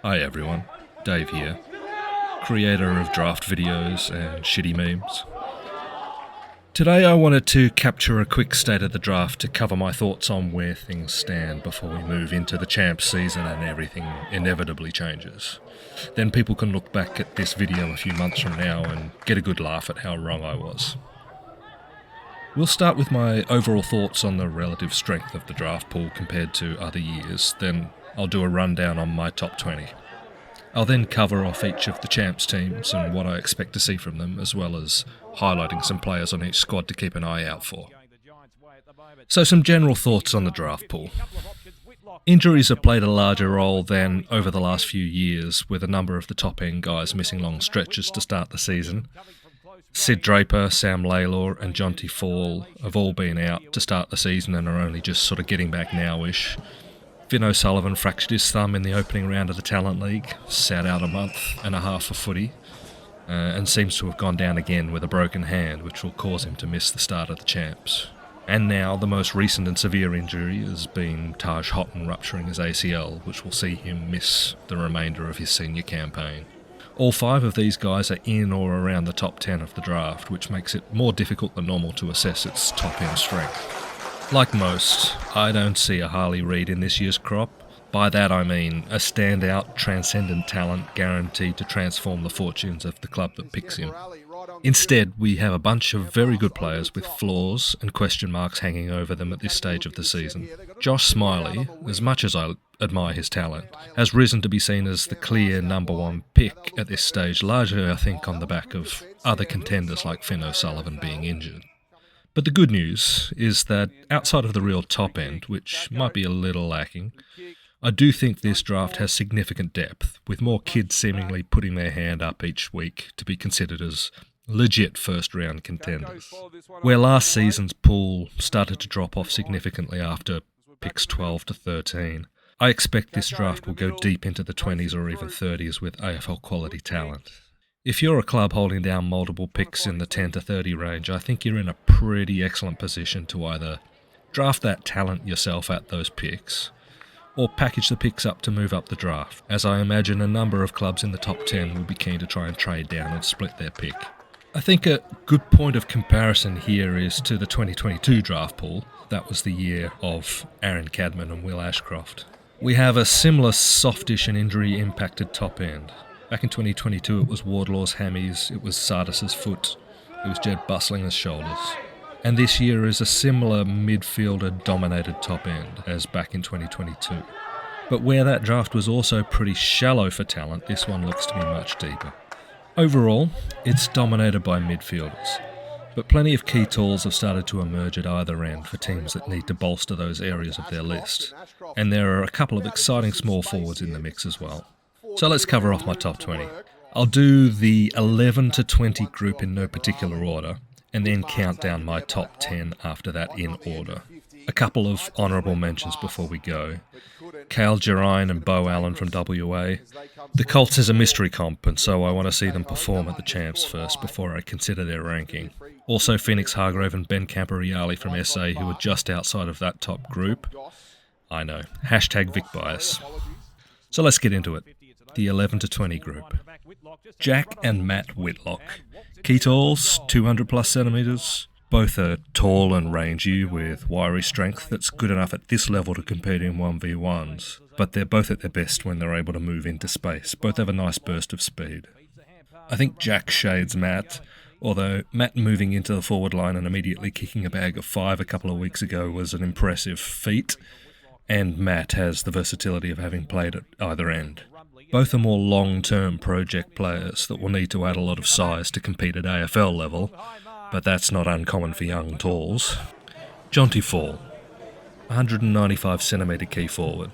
Hi everyone, Dave here, creator of draft videos and shitty memes. Today I wanted to capture a quick state of the draft to cover my thoughts on where things stand before we move into the champs season and everything inevitably changes. Then people can look back at this video a few months from now and get a good laugh at how wrong I was. We'll start with my overall thoughts on the relative strength of the draft pool compared to other years, then I'll do a rundown on my top 20. I'll then cover off each of the champs teams and what I expect to see from them, as well as highlighting some players on each squad to keep an eye out for. So some general thoughts on the draft pool. Injuries have played a larger role than over the last few years, with a number of the top end guys missing long stretches to start the season. Sid Draper, Sam Laylor and Jonty Fall have all been out to start the season and are only just sort of getting back now-ish. Finn O'Sullivan fractured his thumb in the opening round of the Talent League, sat out a month and a half for footy, and seems to have gone down again with a broken hand, which will cause him to miss the start of the champs. And now the most recent and severe injury has been Taj Houghton rupturing his ACL, which will see him miss the remainder of his senior campaign. All 5 of these guys are in or around the top 10 of the draft, which makes it more difficult than normal to assess its top-end strength. Like most, I don't see a Harley Reid in this year's crop. By that I mean a standout, transcendent talent guaranteed to transform the fortunes of the club that picks him. Instead, we have a bunch of very good players with flaws and question marks hanging over them at this stage of the season. Josh Smiley, as much as I admire his talent, has risen to be seen as the clear number 1 pick at this stage, largely I think on the back of other contenders like Finn O'Sullivan being injured. But the good news is that outside of the real top end, which might be a little lacking, I do think this draft has significant depth, with more kids seemingly putting their hand up each week to be considered as legit first-round contenders. Where last season's pool started to drop off significantly after picks 12 to 13, I expect this draft will go deep into the 20s or even 30s with AFL quality talent. If you're a club holding down multiple picks in the 10 to 30 range, I think you're in a pretty excellent position to either draft that talent yourself at those picks, or package the picks up to move up the draft, as I imagine a number of clubs in the top 10 will be keen to try and trade down and split their pick. I think a good point of comparison here is to the 2022 draft pool. That was the year of Aaron Cadman and Will Ashcroft. We have a similar softish and injury-impacted top end. Back in 2022 it was Wardlaw's hammies, it was Sardis's foot, it was Jed Buslinger's shoulders. And this year is a similar midfielder-dominated top end as back in 2022. But where that draft was also pretty shallow for talent, this one looks to be much deeper. Overall, it's dominated by midfielders, but plenty of key tools have started to emerge at either end for teams that need to bolster those areas of their list, and there are a couple of exciting small forwards in the mix as well. So let's cover off my top 20. I'll do the 11 to 20 group in no particular order, and then count down my top 10 after that in order. A couple of honourable mentions before we go. Cale Gerine and Bo Allen from WA. The Colts is a mystery comp, and so I want to see them perform at the champs first before I consider their ranking. Also Phoenix Hargrave and Ben Camporeale from SA, who are just outside of that top group. I know, hashtag Vic bias. So let's get into it. The 11 to 20 group. Jack and Matt Whitlock. Key tools, 200 plus centimetres. Both are tall and rangy with wiry strength that's good enough at this level to compete in 1v1s, but they're both at their best when they're able to move into space. Both have a nice burst of speed. I think Jack shades Matt, although Matt moving into the forward line and immediately kicking a bag of 5 a couple of weeks ago was an impressive feat, and Matt has the versatility of having played at either end. Both are more long-term project players that will need to add a lot of size to compete at AFL level, but that's not uncommon for young talls. Jonty Fall, 195cm key forward.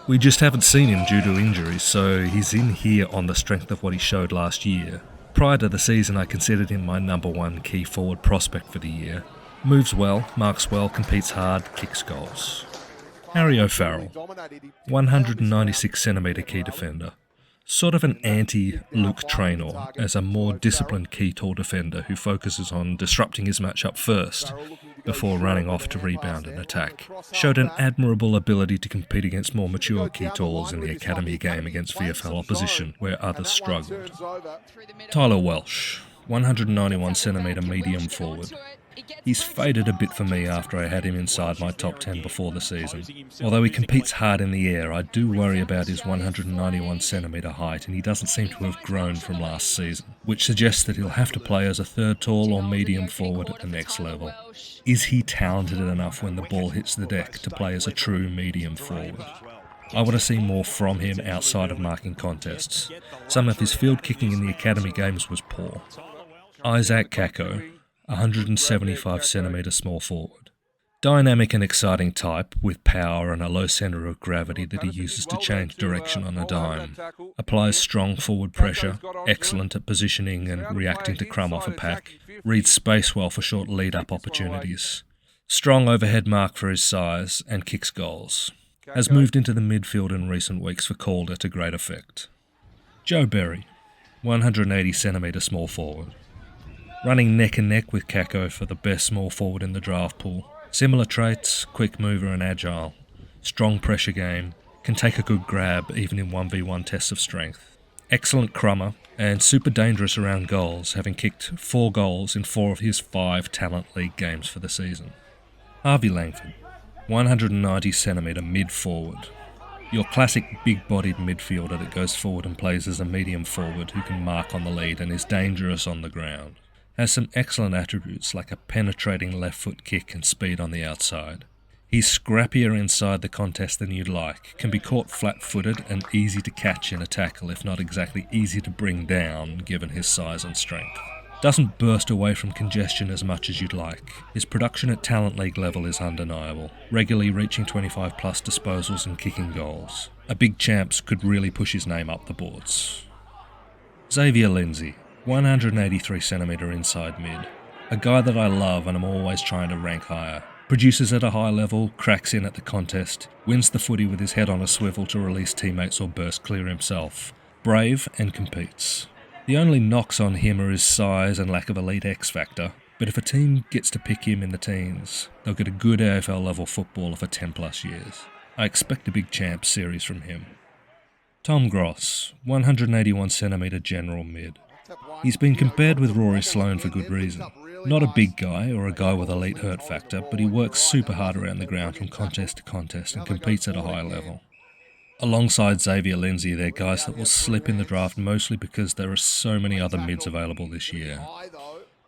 We just haven't seen him due to injuries, so he's in here on the strength of what he showed last year. Prior to the season, I considered him my number 1 key forward prospect for the year. Moves well, marks well, competes hard, kicks goals. Harry O'Farrell, 196cm key defender. Sort of an anti-Luke Traynor, as a more disciplined key tall defender who focuses on disrupting his matchup first, before running off to rebound and attack. Showed an admirable ability to compete against more mature key talls in the academy game against VFL opposition, where others struggled. Tyler Welsh, 191cm medium forward. He's faded a bit for me after I had him inside my top 10 before the season. Although he competes hard in the air, I do worry about his 191cm height, and he doesn't seem to have grown from last season, which suggests that he'll have to play as a third tall or medium forward at the next level. Is he talented enough when the ball hits the deck to play as a true medium forward? I want to see more from him outside of marking contests. Some of his field kicking in the academy games was poor. Isaac Kako, 175cm small forward. Dynamic and exciting type, with power and a low centre of gravity that he uses to change direction on a dime. Applies strong forward pressure, excellent at positioning and reacting to crumb off a pack. Reads space well for short lead-up opportunities. Strong overhead mark for his size and kicks goals. Has moved into the midfield in recent weeks for Calder to great effect. Joe Berry, 180cm small forward. Running neck and neck with Kako for the best small forward in the draft pool. Similar traits, quick mover and agile. Strong pressure game, can take a good grab even in 1v1 tests of strength. Excellent crummer, and super dangerous around goals, having kicked 4 goals in 4 of his 5 Talent League games for the season. Harvey Langford, 190cm mid-forward. Your classic big-bodied midfielder that goes forward and plays as a medium forward who can mark on the lead and is dangerous on the ground. Has some excellent attributes like a penetrating left foot kick and speed on the outside. He's scrappier inside the contest than you'd like, can be caught flat-footed and easy to catch in a tackle if not exactly easy to bring down given his size and strength. Doesn't burst away from congestion as much as you'd like. His production at Talent League level is undeniable, regularly reaching 25 plus disposals and kicking goals. A big champs could really push his name up the boards. Xavier Lindsay, 183cm inside mid. A guy that I love and I'm always trying to rank higher. Produces at a high level, cracks in at the contest, wins the footy with his head on a swivel to release teammates or burst clear himself. Brave and competes. The only knocks on him are his size and lack of elite X factor, but if a team gets to pick him in the teens, they'll get a good AFL level footballer for 10 plus years. I expect a big champ series from him. Tom Gross, 181cm general mid. He's been compared with Rory Sloane for good reason. Not a big guy or a guy with elite hurt factor, but he works super hard around the ground from contest to contest and competes at a high level. Alongside Xavier Lindsay, they're guys that will slip in the draft mostly because there are so many other mids available this year.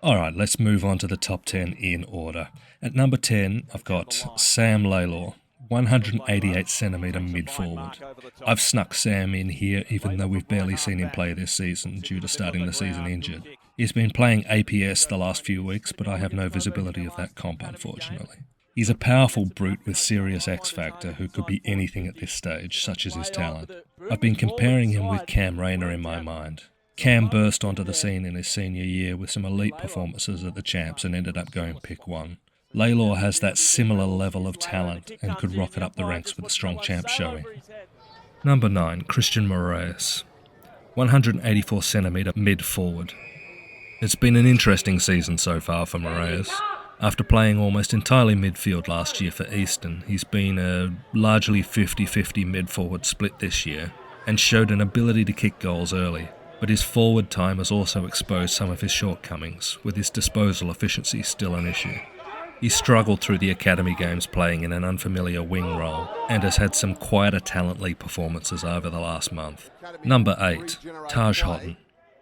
Alright, let's move on to the top 10 in order. At number 10, I've got Sam Laylor, 188cm mid-forward. I've snuck Sam in here even though we've barely seen him play this season due to starting the season injured. He's been playing APS the last few weeks, but I have no visibility of that comp unfortunately. He's a powerful brute with serious X factor who could be anything at this stage, such as his talent. I've been comparing him with Cam Rayner in my mind. Cam burst onto the scene in his senior year with some elite performances at the Champs and ended up going pick 1. Laylor has that similar level of talent and could rocket up the ranks with a strong Champs showing. Number 9, Christian Moraes, 184cm mid-forward. It's been an interesting season so far for Moraes. After playing almost entirely midfield last year for Eastern, he's been a largely 50-50 mid-forward split this year and showed an ability to kick goals early, but his forward time has also exposed some of his shortcomings, with his disposal efficiency still an issue. He struggled through the academy games playing in an unfamiliar wing role and has had some quieter Talent League performances over the last month. Number 8, Taj Houghton,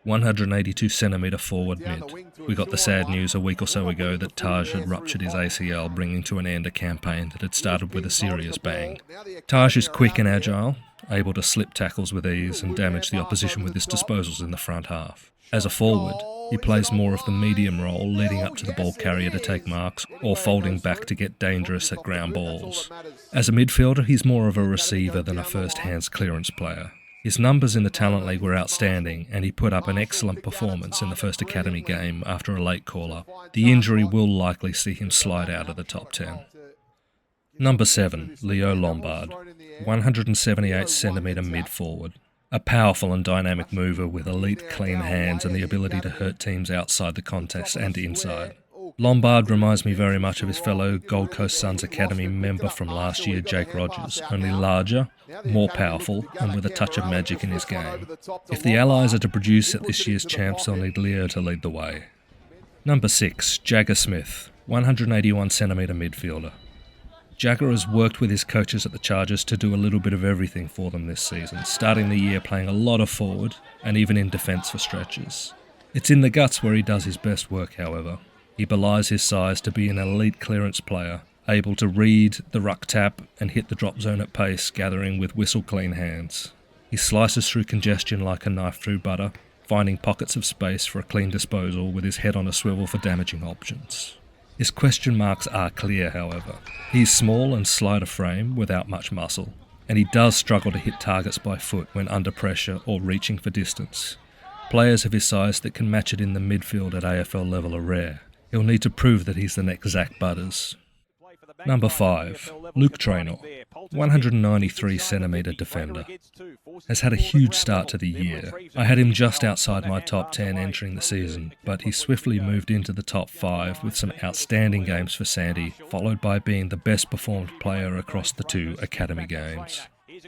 182cm forward mid. We got the sad news a week or so ago that Taj had ruptured his ACL, bringing to an end a campaign that had started with a serious bang. Taj is quick and agile, able to slip tackles with ease and damage the opposition with his disposals in the front half. As a forward, he plays more of the medium role, leading up to the ball carrier to take marks or folding back to get dangerous at ground balls. As a midfielder, he's more of a receiver than a first-hands clearance player. His numbers in the Talent League were outstanding, and he put up an excellent performance in the first academy game after a late call-up. The injury will likely see him slide out of the top 10. Number 7, Leo Lombard, 178cm mid-forward. A powerful and dynamic mover with elite clean hands and the ability to hurt teams outside the contest and inside. Lombard reminds me very much of his fellow Gold Coast Suns Academy member from last year, Jake Rogers, only larger, more powerful, and with a touch of magic in his game. If the Allies are to produce at this year's champs, they'll need Leo to lead the way. Number 6, Jagger Smith, 181cm midfielder. Jagger has worked with his coaches at the Chargers to do a little bit of everything for them this season, starting the year playing a lot of forward and even in defence for stretches. It's in the guts where he does his best work, however. He belies his size to be an elite clearance player, able to read the ruck tap and hit the drop zone at pace, gathering with whistle-clean hands. He slices through congestion like a knife through butter, finding pockets of space for a clean disposal with his head on a swivel for damaging options. His question marks are clear, however. He's small and slight of frame without much muscle, and he does struggle to hit targets by foot when under pressure or reaching for distance. Players of his size that can match it in the midfield at AFL level are rare. He'll need to prove that he's the next Zach Butters. Number 5, Luke Traynor, 193cm defender. Has had a huge start to the year. I had him just outside my top 10 entering the season, but he swiftly moved into the top 5 with some outstanding games for Sandy, followed by being the best performed player across the 2 academy games.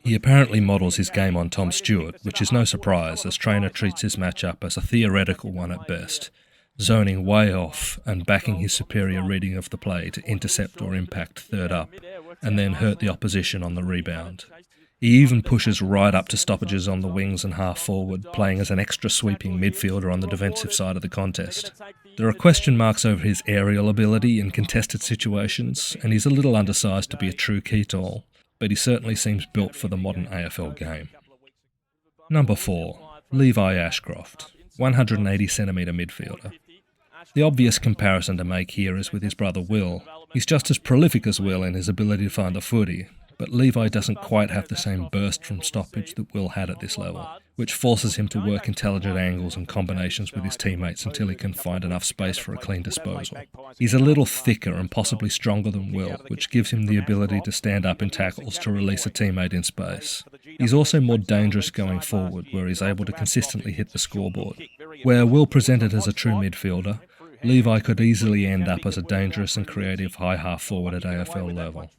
He apparently models his game on Tom Stewart, which is no surprise as Traynor treats his matchup as a theoretical one at best, zoning way off and backing his superior reading of the play to intercept or impact third up, and then hurt the opposition on the rebound. He even pushes right up to stoppages on the wings and half forward, playing as an extra sweeping midfielder on the defensive side of the contest. There are question marks over his aerial ability in contested situations, and he's a little undersized to be a true key tall, but he certainly seems built for the modern AFL game. Number 4, Levi Ashcroft, 180cm midfielder. The obvious comparison to make here is with his brother Will. He's just as prolific as Will in his ability to find the footy, but Levi doesn't quite have the same burst from stoppage that Will had at this level, which forces him to work intelligent angles and combinations with his teammates until he can find enough space for a clean disposal. He's a little thicker and possibly stronger than Will, which gives him the ability to stand up in tackles to release a teammate in space. He's also more dangerous going forward, where he's able to consistently hit the scoreboard. Where Will presented as a true midfielder, Levi could easily end up as a dangerous and creative high half forward at AFL level.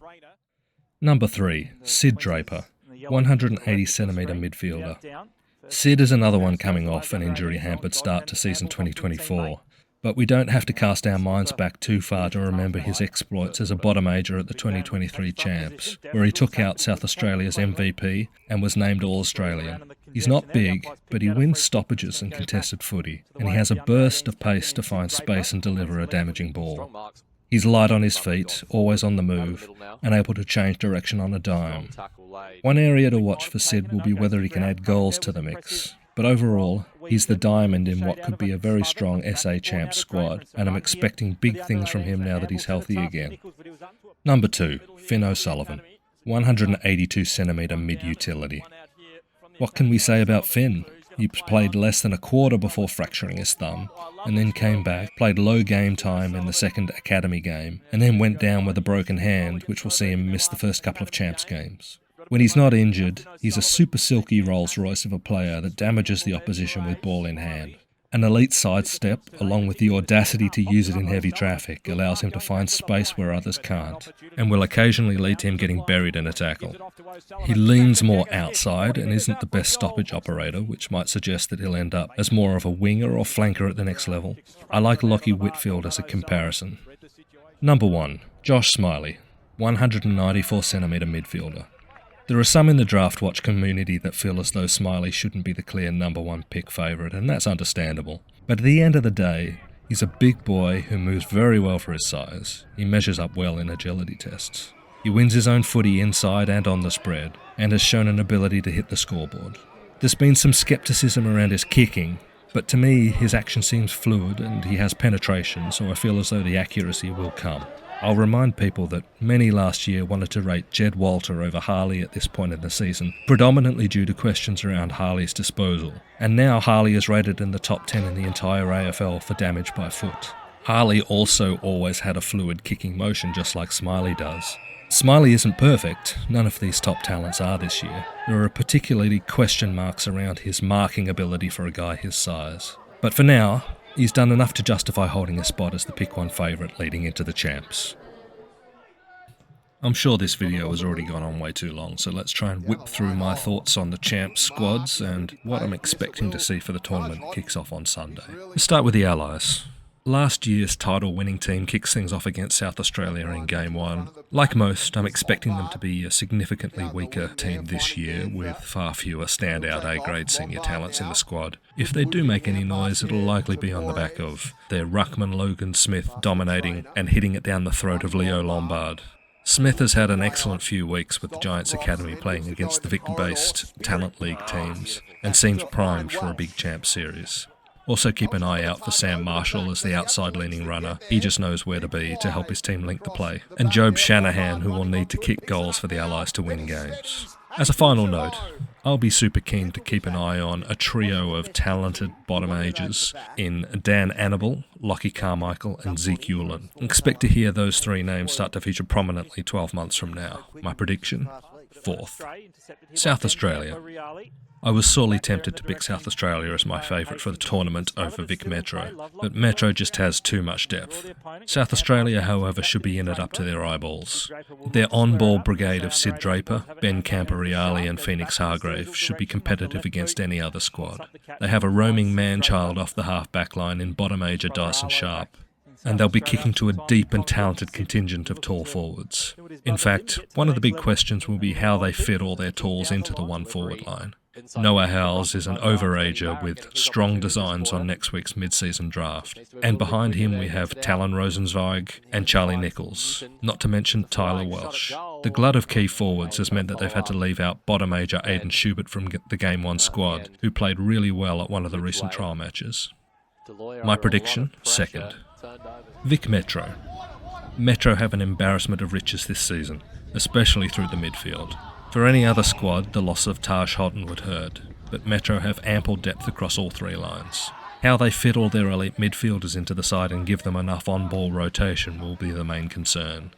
Number 3, Sid Draper, 180cm midfielder. Sid is another one coming off an injury-hampered start to season 2024, but we don't have to cast our minds back too far to remember his exploits as a bottom ager at the 2023 champs, where he took out South Australia's MVP and was named All-Australian. He's not big, but he wins stoppages and contested footy, and he has a burst of pace to find space and deliver a damaging ball. He's light on his feet, always on the move, and able to change direction on a dime. One area to watch for Sid will be whether he can add goals to the mix, but overall, he's the diamond in what could be a very strong SA Champs squad, and I'm expecting big things from him now that he's healthy again. Number 2, Finn O'Sullivan, 182cm mid-utility. What can we say about Finn? He played less than a quarter before fracturing his thumb, and then came back, played low game time in the second academy game, and then went down with a broken hand, which will see him miss the first couple of champs games. When he's not injured, he's a super silky Rolls Royce of a player that damages the opposition with ball in hand. An elite sidestep, along with the audacity to use it in heavy traffic, allows him to find space where others can't, and will occasionally lead to him getting buried in a tackle. He leans more outside and isn't the best stoppage operator, which might suggest that he'll end up as more of a winger or flanker at the next level. I like Lockie Whitfield as a comparison. Number 1, Josh Smiley, 194cm midfielder. There are some in the Draft Watch community that feel as though Smiley shouldn't be the clear number 1 pick favourite, and that's understandable. But at the end of the day, he's a big boy who moves very well for his size. He measures up well in agility tests. He wins his own footy inside and on the spread, and has shown an ability to hit the scoreboard. There's been some scepticism around his kicking, but to me his action seems fluid and he has penetration, so I feel as though the accuracy will come. I'll remind people that many last year wanted to rate Jed Walter over Harley at this point in the season, predominantly due to questions around Harley's disposal. And now Harley is rated in the top 10 in the entire AFL for damage by foot. Harley also always had a fluid kicking motion just like Smiley does. Smiley isn't perfect, none of these top talents are this year. There are particularly question marks around his marking ability for a guy his size. But for now, he's done enough to justify holding a spot as the pick 1 favourite leading into the champs. I'm sure this video has already gone on way too long, so let's try and whip through my thoughts on the champs squads and what I'm expecting to see for the tournament that kicks off on Sunday. Let's start with the Allies. Last year's title-winning team kicks things off against South Australia in Game 1. Like most, I'm expecting them to be a significantly weaker team this year, with far fewer standout A-grade senior talents in the squad. If they do make any noise, it'll likely be on the back of their ruckman Logan Smith dominating and hitting it down the throat of Leo Lombard. Smith has had an excellent few weeks with the Giants Academy playing against the Vic-based Talent League teams, and seems primed for a big champ series. Also keep an eye out for Sam Marshall as the outside-leaning runner. He just knows where to be to help his team link the play. And Job Shanahan, who will need to kick goals for the Allies to win games. As a final note, I'll be super keen to keep an eye on a trio of talented bottom ages in Dan Annable, Lockie Carmichael and Zeke Ulan. Expect to hear those 3 names start to feature prominently 12 months from now. My prediction? 4th. South Australia. I was sorely tempted to pick South Australia as my favourite for the tournament over Vic Metro, but Metro just has too much depth. South Australia, however, should be in it up to their eyeballs. Their on-ball brigade of Sid Draper, Ben Camporeale and Phoenix Hargrave should be competitive against any other squad. They have a roaming man-child off the half-back line in bottom-ager Dyson Sharp, and they'll be kicking to a deep and talented contingent of tall forwards. In fact, one of the big questions will be how they fit all their talls into the one forward line. Noah Howes is an overager with strong designs on next week's mid-season draft. And behind him we have Talon Rosenzweig and Charlie Nichols, not to mention Tyler Welsh. The glut of key forwards has meant that they've had to leave out bottom-ager Aidan Schubert from the Game 1 squad, who played really well at one of the recent trial matches. My prediction? 2nd. Vic Metro. Metro have an embarrassment of riches this season, especially through the midfield. For any other squad, the loss of Taj Houghton would hurt, but Metro have ample depth across all 3 lines. How they fit all their elite midfielders into the side and give them enough on-ball rotation will be the main concern,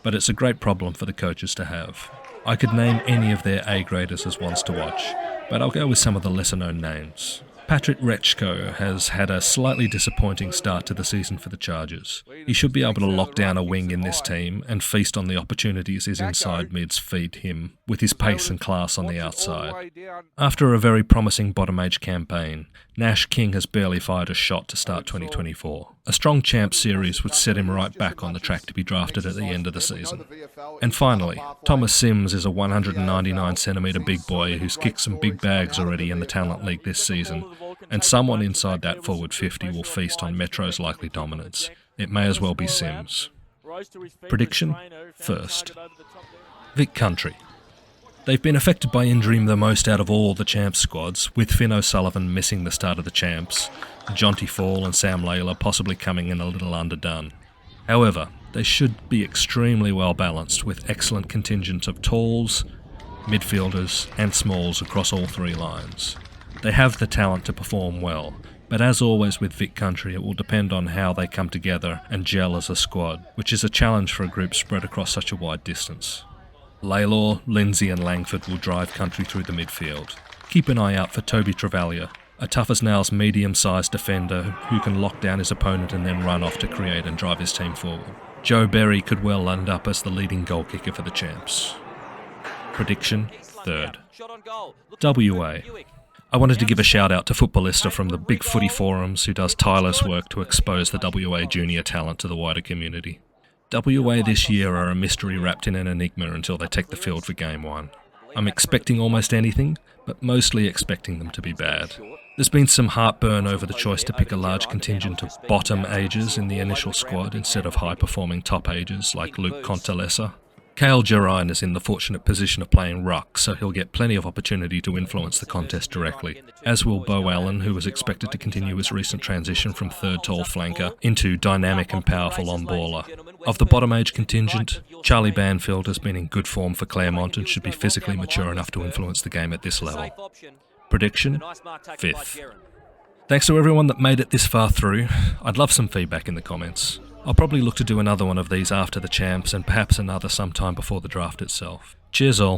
but it's a great problem for the coaches to have. I could name any of their A-graders as ones to watch, but I'll go with some of the lesser-known names. Patrick Rechko has had a slightly disappointing start to the season for the Chargers. He should be able to lock down a wing in this team and feast on the opportunities his inside mids feed him, with his pace and class on the outside. After a very promising bottom-age campaign, Nash King has barely fired a shot to start 2024. A strong champ series would set him right back on the track to be drafted at the end of the season. And finally, Thomas Sims is a 199cm big boy who's kicked some big bags already in the Talent League this season, and someone inside that forward 50 will feast on Metro's likely dominance. It may as well be Sims. Prediction? 1st. Vic Country. They've been affected by injury the most out of all the champs squads, with Finn O'Sullivan missing the start of the champs, Jonty Fall and Sam Layla possibly coming in a little underdone. However, they should be extremely well balanced with excellent contingents of talls, midfielders and smalls across all 3 lines. They have the talent to perform well, but as always with Vic Country, it will depend on how they come together and gel as a squad, which is a challenge for a group spread across such a wide distance. Laylor, Lindsay and Langford will drive Country through the midfield. Keep an eye out for Toby Travalia, a tough-as-nails medium-sized defender who can lock down his opponent and then run off to create and drive his team forward. Joe Berry could well end up as the leading goal kicker for the champs. Prediction? 3rd. WA. I wanted to give a shout out to Footballista from the Big Footy forums who does tireless work to expose the WA junior talent to the wider community. WA this year are a mystery wrapped in an enigma until they take the field for Game 1. I'm expecting almost anything, but mostly expecting them to be bad. There's been some heartburn over the choice to pick a large contingent of bottom ages in the initial squad instead of high-performing top ages like Luke Contalesa. Cale Jarine is in the fortunate position of playing ruck, so he'll get plenty of opportunity to influence the contest directly, as will Beau Allen, who is expected to continue his recent transition from third tall flanker into dynamic and powerful on-baller. Of the bottom-age contingent, Charlie Banfield has been in good form for Claremont and should be physically mature enough to influence the game at this level. Prediction? 5th. Thanks to everyone that made it this far through. I'd love some feedback in the comments. I'll probably look to do another one of these after the champs and perhaps another sometime before the draft itself. Cheers all.